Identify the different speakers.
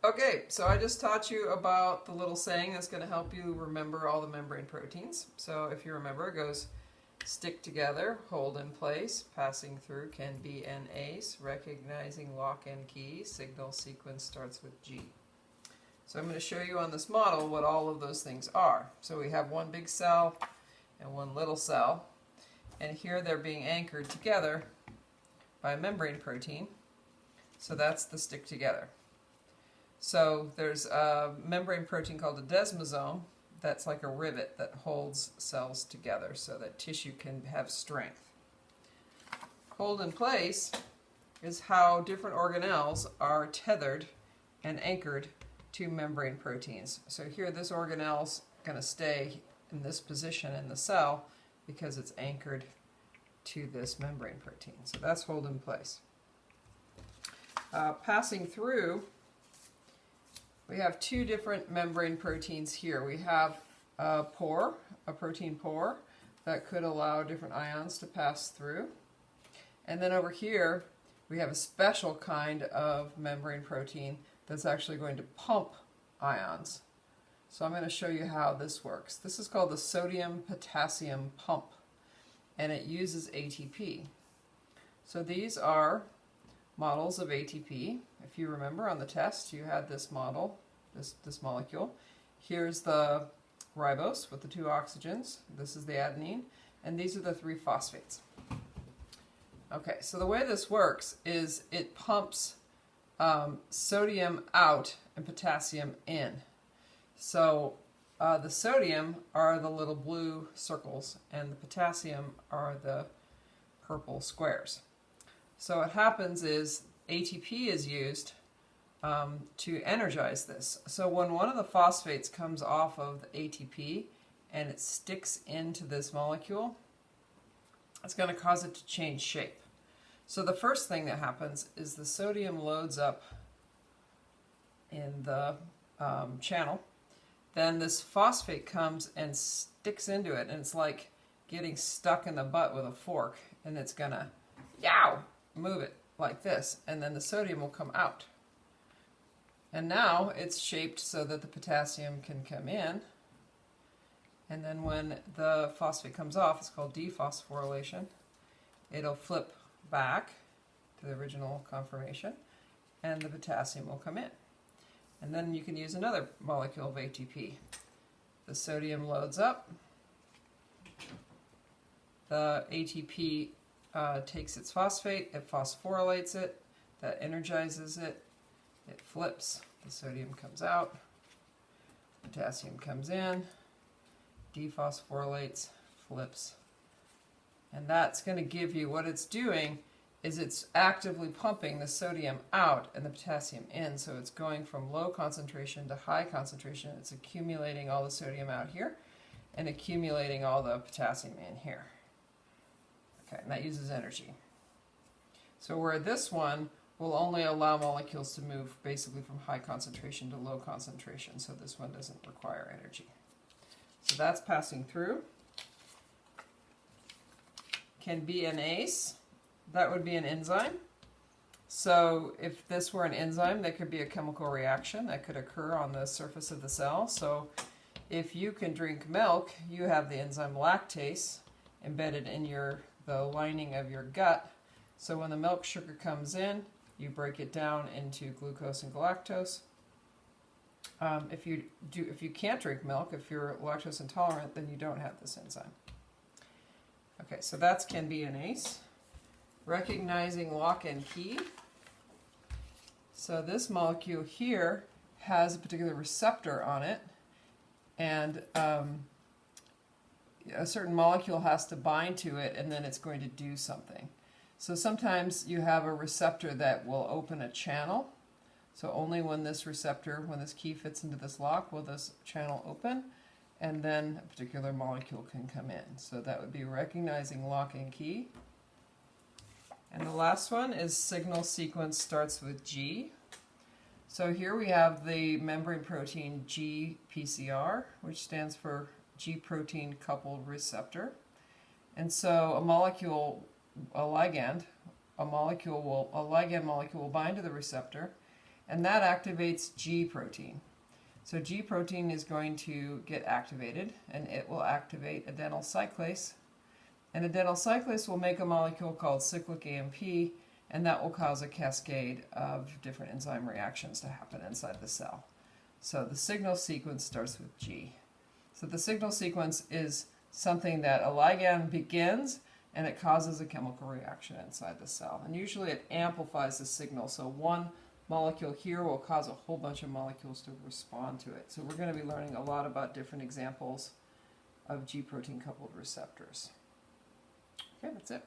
Speaker 1: Okay, so I just taught you about the little saying that's going to help you remember all the membrane proteins. So if you remember, it goes stick together, hold in place, passing through, can be an ace, recognizing lock and key, signal sequence starts with G. So I'm going to show you on this model what all of those things are. So we have one big cell and one little cell, and here they're being anchored together by a membrane protein. So that's the stick together. So there's a membrane protein called a desmosome that's like a rivet that holds cells together so that tissue can have strength. Hold in place is how different organelles are tethered and anchored to membrane proteins. So here this organelle's going to stay in this position in the cell because it's anchored to this membrane protein. So that's hold in place. Passing through, we have two different membrane proteins here. We have a pore, a protein pore, that could allow different ions to pass through. And then over here, we have a special kind of membrane protein that's actually going to pump ions. So I'm going to show you how this works. This is called the sodium-potassium pump, and it uses ATP. So these are models of ATP. If you remember on the test, you had this model, this molecule. Here's the ribose with the two oxygens. This is the adenine, and these are the three phosphates. Okay, so the way this works is it pumps sodium out and potassium in. So the sodium are the little blue circles, and the potassium are the purple squares. So what happens is ATP is used to energize this. So when one of the phosphates comes off of the ATP and it sticks into this molecule, it's going to cause it to change shape. So the first thing that happens is the sodium loads up in the channel. Then this phosphate comes and sticks into it, and it's like getting stuck in the butt with a fork, and it's going to move it like this, and then the sodium will come out. And now it's shaped so that the potassium can come in, and then when the phosphate comes off, it's called dephosphorylation. It'll flip back to the original conformation, and the potassium will come in. And then you can use another molecule of ATP. The sodium loads up, the ATP takes its phosphate, it phosphorylates it, that energizes it, it flips, the sodium comes out, potassium comes in, dephosphorylates, flips, and that's going to give you, what it's doing is it's actively pumping the sodium out and the potassium in, so it's going from low concentration to high concentration. It's accumulating all the sodium out here and accumulating all the potassium in here. Okay, and that uses energy. So where this one will only allow molecules to move basically from high concentration to low concentration, so this one doesn't require energy. So that's passing through. Can be an ACE. That would be an enzyme. So if this were an enzyme, there could be a chemical reaction that could occur on the surface of the cell. So if you can drink milk, you have the enzyme lactase embedded in the lining of your gut. So when the milk sugar comes in, you break it down into glucose and galactose. If you can't drink milk, if you're lactose intolerant, then you don't have this enzyme. Okay, so that's can be an ACE. Recognizing lock and key. So this molecule here has a particular receptor on it, and a certain molecule has to bind to it, and then it's going to do something. So sometimes you have a receptor that will open a channel. So only when this key fits into this lock will this channel open, and then a particular molecule can come in. So that would be recognizing lock and key. And the last one is signal sequence starts with G. So here we have the membrane protein GPCR, which stands for G protein coupled receptor. And so a ligand molecule will bind to the receptor, and that activates G protein. So G protein is going to get activated, and it will activate adenyl cyclase. And adenyl cyclase will make a molecule called cyclic AMP, and that will cause a cascade of different enzyme reactions to happen inside the cell. So the signal sequence starts with G. So the signal sequence is something that a ligand begins, and it causes a chemical reaction inside the cell. And usually it amplifies the signal, so one molecule here will cause a whole bunch of molecules to respond to it. So we're going to be learning a lot about different examples of G protein coupled receptors. Okay, that's it.